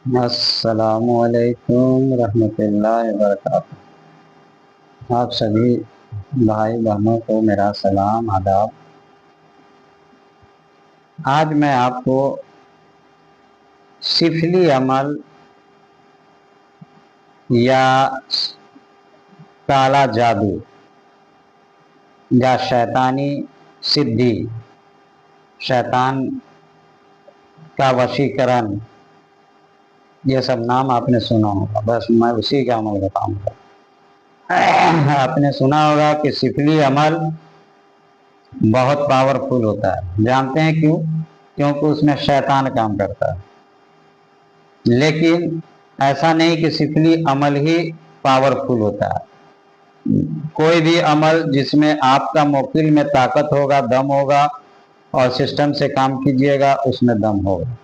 अस्सलामुअलैकुम रहमतुल्लाहि व बरकातुहू। आप सभी भाई बहनों को मेरा सलाम आदाब। आज मैं आपको सिफली अमल या काला जादू या शैतानी सिद्धि, शैतान का वशीकरण, ये सब नाम आपने सुना होगा। बस मैं उसी का अमल बताऊंगा। आपने सुना होगा कि सिफली अमल बहुत पावरफुल होता है। जानते हैं क्यों? क्योंकि उसमें शैतान काम करता है। लेकिन ऐसा नहीं कि सिफली अमल ही पावरफुल होता है। कोई भी अमल जिसमें आपका मोकिल में ताकत होगा, दम होगा और सिस्टम से काम कीजिएगा, उसमें दम होगा।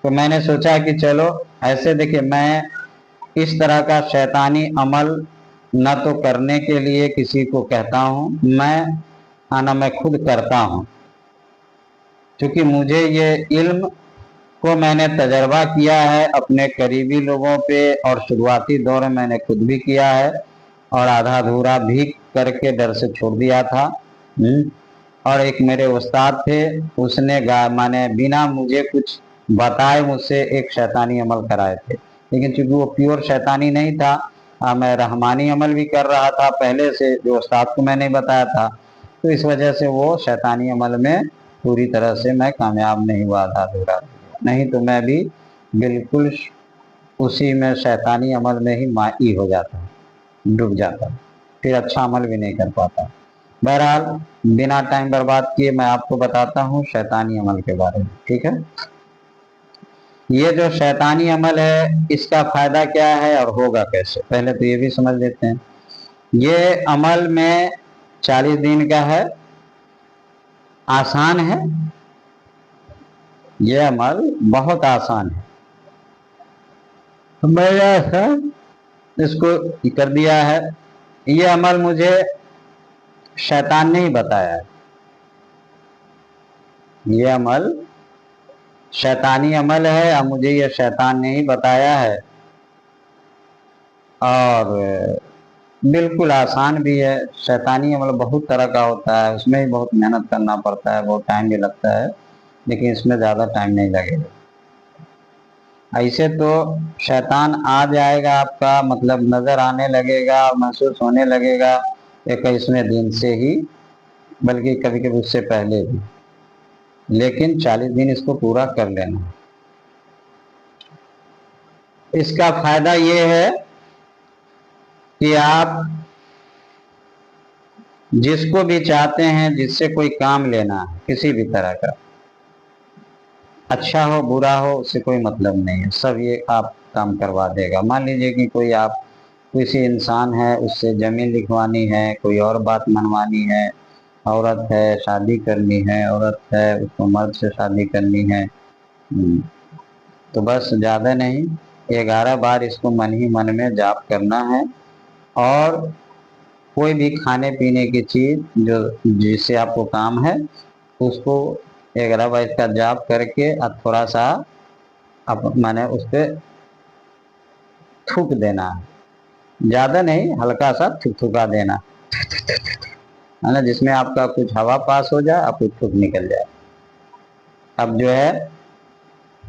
तो मैंने सोचा कि चलो ऐसे देखिए, मैं इस तरह का शैतानी अमल न तो करने के लिए किसी को कहता हूँ, मैं खुद करता हूँ। क्योंकि मुझे ये इल्म को मैंने तजर्बा किया है अपने करीबी लोगों पे, और शुरुआती दौर में मैंने खुद भी किया है और आधा अधूरा भी करके डर से छोड़ दिया था। और एक मेरे उस्ताद थे, उसने माने बिना मुझे कुछ बताए मुझसे एक शैतानी अमल कराए थे। लेकिन चूंकि वो प्योर शैतानी नहीं था, मैं रहमानी अमल भी कर रहा था पहले से, जो उस्ताद को मैंने बताया था। तो इस वजह से वो शैतानी अमल में पूरी तरह से मैं कामयाब नहीं हुआ, आधा अधूरा। नहीं तो मैं भी बिल्कुल उसी में शैतानी अमल में ही माई हो जाता, डूब जाता, फिर अच्छा अमल भी नहीं कर पाता। बहरहाल, बिना टाइम बर्बाद किए मैं आपको बताता हूँ शैतानी अमल के बारे में। ठीक है? ये जो शैतानी अमल है, इसका फायदा क्या है और होगा कैसे, पहले तो ये भी समझ लेते हैं। ये अमल में 40 दिन का है, आसान है। ये अमल बहुत आसान है। मैंने ऐसा इसको कर दिया है। ये अमल मुझे शैतान ने ही बताया है। ये अमल शैतानी अमल है, अब मुझे ये शैतान ने ही बताया है। और बिल्कुल आसान भी है। शैतानी अमल बहुत तरह का होता है, उसमें भी बहुत मेहनत करना पड़ता है, बहुत टाइम भी लगता है, लेकिन इसमें ज़्यादा टाइम नहीं लगेगा। ऐसे तो शैतान आ जाएगा, आपका मतलब नज़र आने लगेगा, महसूस होने लगेगा 21वें दिन से ही, बल्कि कभी कभी उससे पहले भी। लेकिन 40 दिन इसको पूरा कर लेना। इसका फायदा ये है कि आप जिसको भी चाहते हैं, जिससे कोई काम लेना है किसी भी तरह का, अच्छा हो बुरा हो, उससे कोई मतलब नहीं है, सब ये आप काम करवा देगा। मान लीजिए कि कोई आप किसी इंसान है, उससे जमीन लिखवानी है, कोई और बात मनवानी है, औरत है शादी करनी है, औरत है उसको मर्द से शादी करनी है, तो बस ज़्यादा नहीं, 11 बार इसको मन ही मन में जाप करना है। और कोई भी खाने पीने की चीज जो जिससे आपको काम है, उसको 11 बार इसका जाप करके और थोड़ा सा माने उस पर थूक देना है। ज्यादा नहीं, हल्का सा थुका देना है ना, जिसमें आपका कुछ हवा पास हो जाए और कुछ थूक निकल जाए। अब जो है,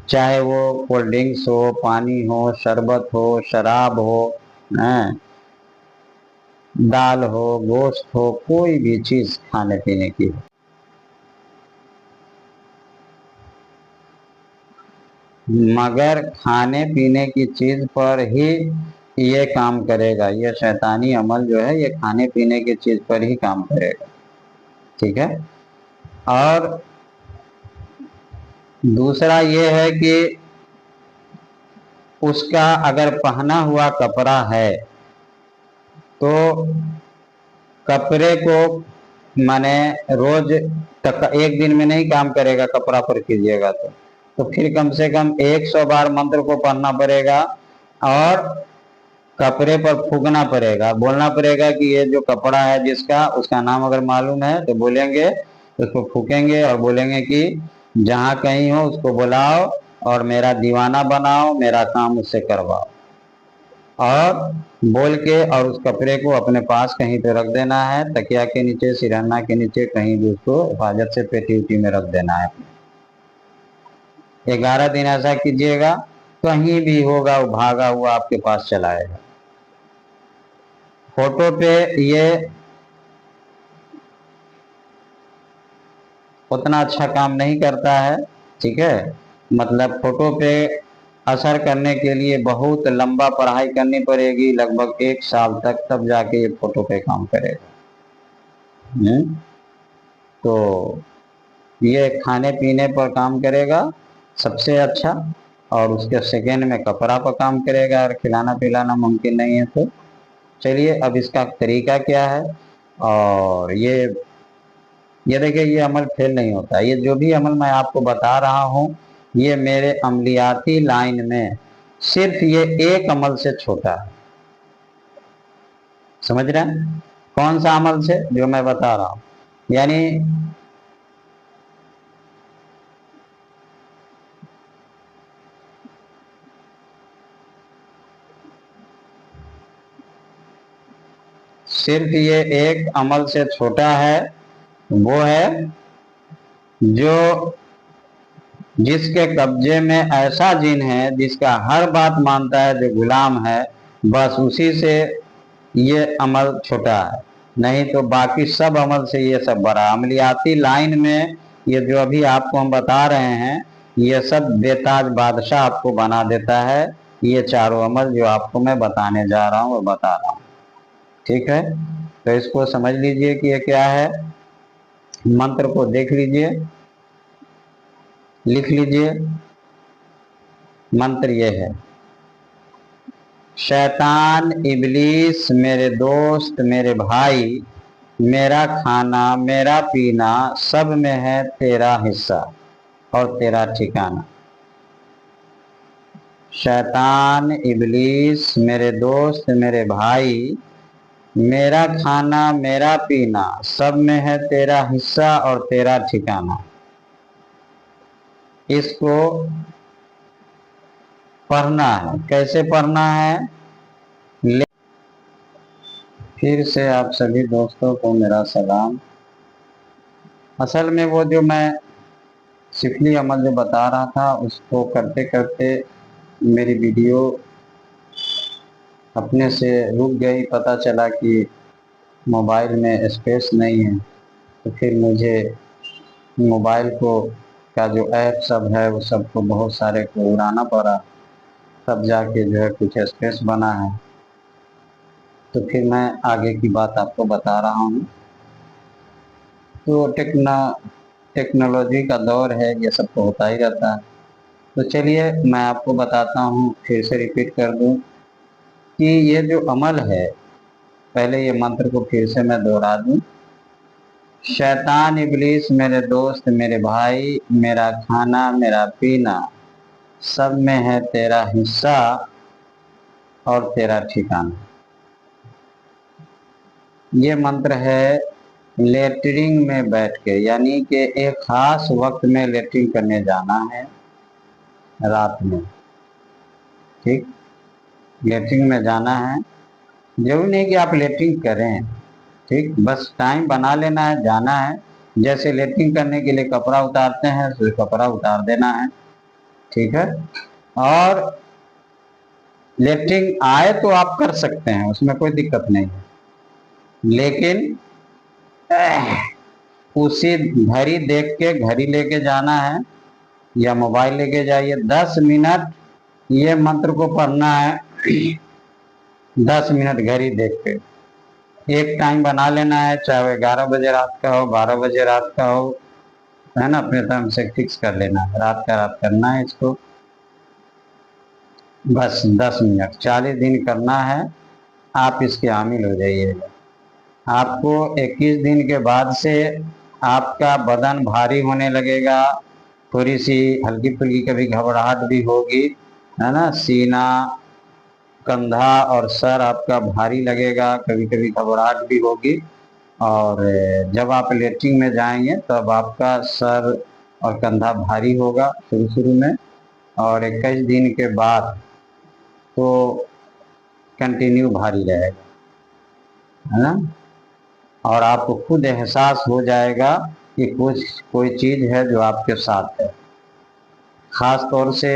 चाहे वो कोल्ड ड्रिंक्स हो, पानी हो, शरबत हो, शराब हो, दाल हो, गोश्त हो, कोई भी चीज खाने पीने की हो, मगर खाने पीने की चीज पर ही ये काम करेगा। ये शैतानी अमल जो है, ये खाने पीने की चीज पर ही काम करेगा। ठीक है? और दूसरा ये है कि उसका अगर पहना हुआ कपड़ा है, तो कपड़े को माने रोज तक एक दिन में नहीं काम करेगा, कपड़ा पर कीजिएगा तो फिर कम से कम 100 बार मंत्र को पढ़ना पड़ेगा, और कपड़े पर फूकना पड़ेगा, बोलना पड़ेगा कि ये जो कपड़ा है जिसका, उसका नाम अगर मालूम है तो बोलेंगे, उसको फूकेंगे और बोलेंगे कि जहाँ कहीं हो उसको बुलाओ, और मेरा दीवाना बनाओ, मेरा काम उससे करवाओ, और बोल के और उस कपड़े को अपने पास कहीं पे रख देना है, तकिया के नीचे, सिरहाना के नीचे, कहीं भी उसको हिफाजत से पेटी उटी में रख देना है। 11 दिन ऐसा कीजिएगा, कहीं भी होगा वो भागा हुआ आपके पास चला आएगा। फोटो पे ये उतना अच्छा काम नहीं करता है, ठीक है। मतलब फोटो पे असर करने के लिए बहुत लंबा पढ़ाई करनी पड़ेगी, लगभग 1 साल तक, तब जाके ये फोटो पे काम करेगा। तो ये खाने पीने पर काम करेगा सबसे अच्छा, और उसके सेकेंड में कपड़ा पर काम करेगा, और खिलाना पिलाना मुमकिन नहीं है। तो चलिए अब इसका तरीका क्या है। और ये देखिए, ये अमल फेल नहीं होता। ये जो भी अमल मैं आपको बता रहा हूँ, ये मेरे अमलियाती लाइन में सिर्फ ये एक अमल से छोटा है। समझ रहे हैं कौन सा अमल से, जो मैं बता रहा हूँ। यानी सिर्फ ये एक अमल से छोटा है, वो है जो जिसके कब्जे में ऐसा जिन है जिसका हर बात मानता है, जो गुलाम है, बस उसी से ये अमल छोटा है। नहीं तो बाकी सब अमल से ये सब बड़ा। अमलियाती लाइन में ये जो अभी आपको हम बता रहे हैं, ये सब बेताज बादशाह आपको बना देता है। ये चारों अमल जो आपको मैं बताने जा रहा हूँ वो बता रहा हूँ, ठीक है। तो इसको समझ लीजिए कि ये क्या है। मंत्र को देख लीजिए, लिख लीजिए। मंत्र ये है, शैतान इबलीस मेरे दोस्त मेरे भाई, मेरा खाना मेरा पीना सब में है तेरा हिस्सा और तेरा ठिकाना। शैतान इबलीस मेरे दोस्त मेरे भाई, मेरा खाना मेरा पीना सब में है तेरा हिस्सा और तेरा ठिकाना। इसको पढ़ना है। कैसे पढ़ना है? फिर से आप सभी दोस्तों को मेरा सलाम। असल में वो जो मैं सिफली अमल जो बता रहा था, उसको करते करते मेरी वीडियो अपने से रुक गई। पता चला कि मोबाइल में स्पेस नहीं है, तो फिर मुझे मोबाइल को का जो ऐप सब है वो सबको बहुत सारे को उड़ाना पड़ा, तब जाके जो है कुछ स्पेस बना है। तो फिर मैं आगे की बात आपको बता रहा हूँ। तो टेक्नोलॉजी का दौर है, ये सब तो होता ही रहता है। तो चलिए मैं आपको बताता हूँ, फिर से रिपीट कर दूँ कि ये जो अमल है, पहले ये मंत्र को फिर से मैं दोहरा दूँ। शैतान इबलीस मेरे दोस्त मेरे भाई, मेरा खाना मेरा पीना सब में है तेरा हिस्सा और तेरा ठिकाना। ये मंत्र है लेटरिंग में बैठ के, यानी कि एक खास वक्त में लेटरिंग करने जाना है रात में, ठीक। लेटरिंग में जाना है, जरूरी नहीं कि आप लेटरिंग करें, ठीक, बस टाइम बना लेना है, जाना है। जैसे लेटरिंग करने के लिए कपड़ा उतारते हैं, तो कपड़ा उतार देना है, ठीक है। और लेटरिंग आए तो आप कर सकते हैं, उसमें कोई दिक्कत नहीं है, लेकिन उसी घड़ी देख के घड़ी लेके जाना है या मोबाइल लेके जाइए। 10 मिनट ये मंत्र को पढ़ना है। 10 मिनट घड़ी देख के एक टाइम बना लेना है, चाहे वो 11 बजे रात का हो, 12 बजे रात का हो, है ना, अपने टाइम से फिक्स कर लेना है, रात का रात करना है इसको। बस 10 मिनट 40 दिन करना है, आप इसके आमिल हो जाइएगा। आपको 21 दिन के बाद से आपका बदन भारी होने लगेगा, थोड़ी सी हल्की फुल्की कभी घबराहट भी होगी, है ना। सीना, कंधा और सर आपका भारी लगेगा, कभी कभी घबराहट भी होगी। और जब आप लेटरिन में जाएंगे तब आपका सर और कंधा भारी होगा शुरू शुरू में, और 21 दिन के बाद तो कंटिन्यू भारी रहेगा, है ना। और आपको खुद एहसास हो जाएगा कि कुछ कोई चीज है जो आपके साथ है। खास तौर से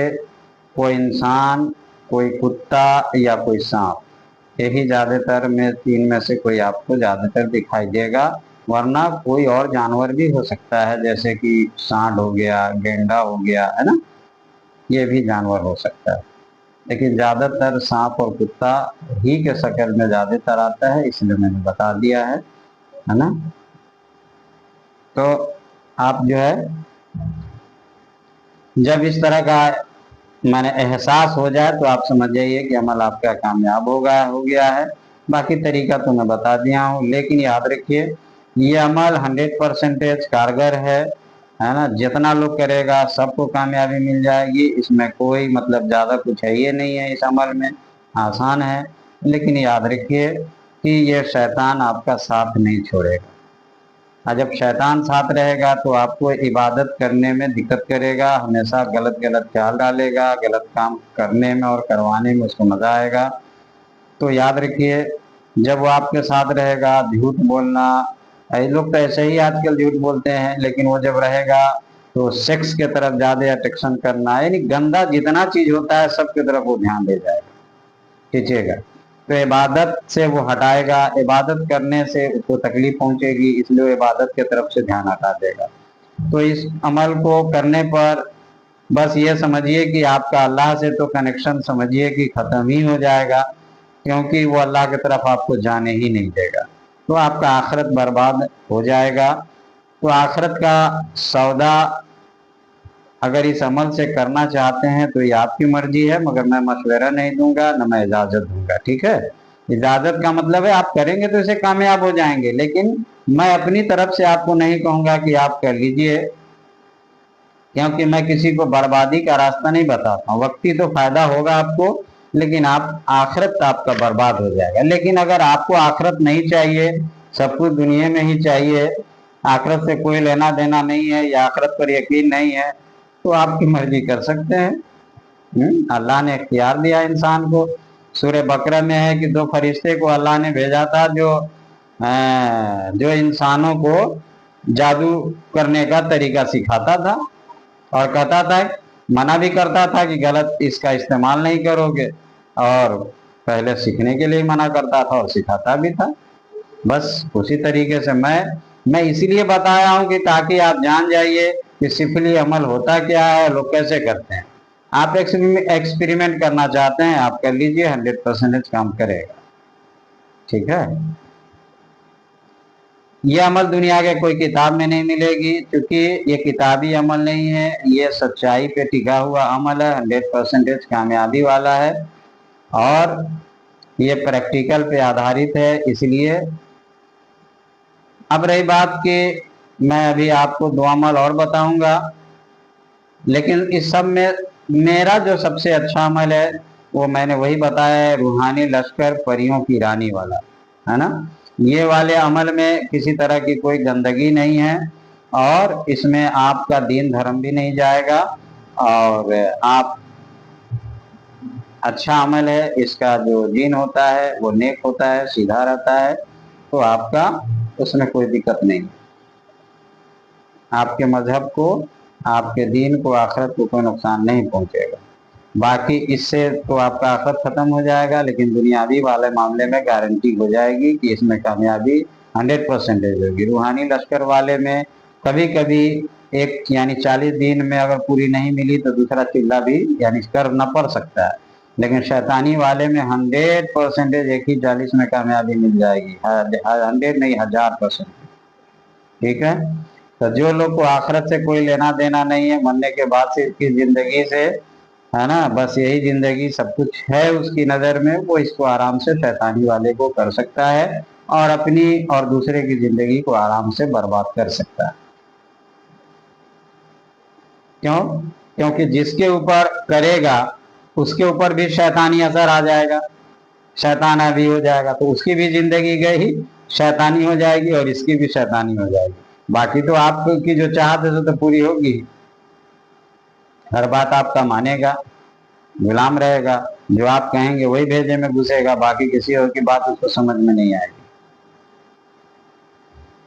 कोई इंसान, कोई कुत्ता या कोई सांप, यही ज्यादातर में तीन में से कोई आपको ज्यादातर दिखाई देगा। वरना कोई और जानवर भी हो सकता है, जैसे कि सांड हो गया, गेंडा हो गया, है ना, ये भी जानवर हो सकता है। लेकिन ज्यादातर सांप और कुत्ता ही के शक्ल में ज्यादातर आता है, इसलिए मैंने बता दिया है ना। तो आप जो है जब इस तरह का मैंने एहसास हो जाए तो आप समझ जाइए कि अमल आपका कामयाब हो गया है। बाकी तरीका तो मैं बता दिया हूँ, लेकिन याद रखिए ये अमल 100% कारगर है ना। जितना लोग करेगा सबको कामयाबी मिल जाएगी। इसमें कोई मतलब ज्यादा कुछ है ये नहीं है, इस अमल में आसान है। लेकिन याद रखिए कि ये शैतान आपका साथ नहीं छोड़ेगा। और जब शैतान साथ रहेगा तो आपको इबादत करने में दिक्कत करेगा, हमेशा गलत गलत ख्याल डालेगा, गलत काम करने में और करवाने में उसको मजा आएगा। तो याद रखिए जब वो आपके साथ रहेगा, झूठ बोलना, ये लोग तो ऐसे ही आजकल झूठ बोलते हैं, लेकिन वो जब रहेगा तो सेक्स के तरफ ज्यादा अट्रैक्शन करना, यानी गंदा जितना चीज होता है सबकी तरफ वो ध्यान दे जाएगा, खींचेगा। तो इबादत से वो हटाएगा, इबादत करने से उसको तकलीफ पहुंचेगी, इसलिए वो इबादत के तरफ से ध्यान हटा देगा। तो इस अमल को करने पर बस ये समझिए कि आपका अल्लाह से तो कनेक्शन समझिए कि खत्म ही हो जाएगा, क्योंकि वो अल्लाह की तरफ आपको जाने ही नहीं देगा। तो आपका आखिरत बर्बाद हो जाएगा। तो आखिरत का सौदा अगर इस अमल से करना चाहते हैं तो ये आपकी मर्जी है, मगर मैं मशवरा नहीं दूंगा, न मैं इजाजत दूंगा, ठीक है। इजाजत का मतलब है आप करेंगे तो इसे कामयाब हो जाएंगे, लेकिन मैं अपनी तरफ से आपको नहीं कहूंगा कि आप कर लीजिए, क्योंकि मैं किसी को बर्बादी का रास्ता नहीं बताता हूँ। वक्ती तो फायदा होगा आपको, लेकिन आप आखिरत आपका बर्बाद हो जाएगा। लेकिन अगर आपको आखिरत नहीं चाहिए, सब कुछ दुनिया में ही चाहिए, आखिरत से कोई लेना देना नहीं है या आखिरत पर यकीन नहीं है, तो आपकी मर्जी कर सकते हैं। अल्लाह ने इख्तियार दिया इंसान को। सूरह बकरा में है कि दो फरिश्ते को अल्लाह ने भेजा था जो इंसानों को जादू करने का तरीका सिखाता था, और कहता था, मना भी करता था कि गलत इसका इस्तेमाल नहीं करोगे, और पहले सीखने के लिए मना करता था और सिखाता भी था। बस उसी तरीके से मैं इसीलिए बताया हूं कि ताकि आप जान जाइए कि सिफली अमल होता क्या है, लोग कैसे करते हैं। आप एक्सपेरिमेंट करना चाहते हैं, आप कर लीजिए, 100% काम करेगा, ठीक है। ये अमल दुनिया के कोई किताब में नहीं मिलेगी, क्योंकि ये किताबी अमल नहीं है, ये सच्चाई पे टिका हुआ अमल है, 100% कामयाबी वाला है, और ये प्रैक्टिकल पे आधारित है। इसलिए अब रही बात कि मैं अभी आपको दो अमल और बताऊंगा, लेकिन इस सब में मेरा जो सबसे अच्छा अमल है वो मैंने वही बताया है, रूहानी लश्कर परियों की रानी वाला, है ना। ये वाले अमल में किसी तरह की कोई गंदगी नहीं है, और इसमें आपका दीन धर्म भी नहीं जाएगा, और आप अच्छा अमल है। इसका जो दीन होता है वो नेक होता है, सीधा रहता है, तो आपका उसमें कोई दिक्कत नहीं। आपके मजहब को, आपके दीन को, आखिरत को कोई नुकसान नहीं पहुंचेगा। बाकी इससे तो आपका आखिरत खत्म हो जाएगा, लेकिन दुनियावी वाले मामले में गारंटी हो जाएगी कि इसमें कामयाबी 100% होगी। रूहानी लश्कर वाले में कभी कभी एक यानी 40 दिन में अगर पूरी नहीं मिली तो दूसरा चिल्ला भी यानी करना पड़ सकता है, लेकिन शैतानी वाले में 100% एक ही 40 में कामयाबी मिल जाएगी, 100 नहीं 1000%, ठीक है। तो जो लोग को आखिरत से कोई लेना देना नहीं है, मरने के बाद से इसकी जिंदगी से, है ना, बस यही जिंदगी सब कुछ है उसकी नजर में, वो इसको आराम से शैतानी वाले को कर सकता है, और अपनी और दूसरे की जिंदगी को आराम से बर्बाद कर सकता है। क्यों? क्योंकि जिसके ऊपर करेगा उसके ऊपर भी शैतानी असर आ जाएगा, शैतान भी हो जाएगा, तो उसकी भी जिंदगी गई, शैतानी हो जाएगी, और इसकी भी शैतानी हो जाएगी। बाकी तो आपकी जो चाहत है तो पूरी होगी। हर बात आपका मानेगा, गुलाम रहेगा, जो आप कहेंगे वही भेजे में घुसेगा, बाकी किसी और की बात उसको समझ में नहीं आएगी।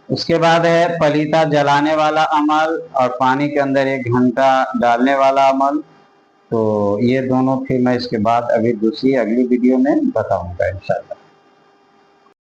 उसके बाद है पलीता जलाने वाला अमल और पानी के अंदर 1 घंटा डालने वाला अमल। तो ये दोनों फिर मैं इसके बाद अभी दूसरी अगली वीडियो में बताऊंगा इंशाल्लाह।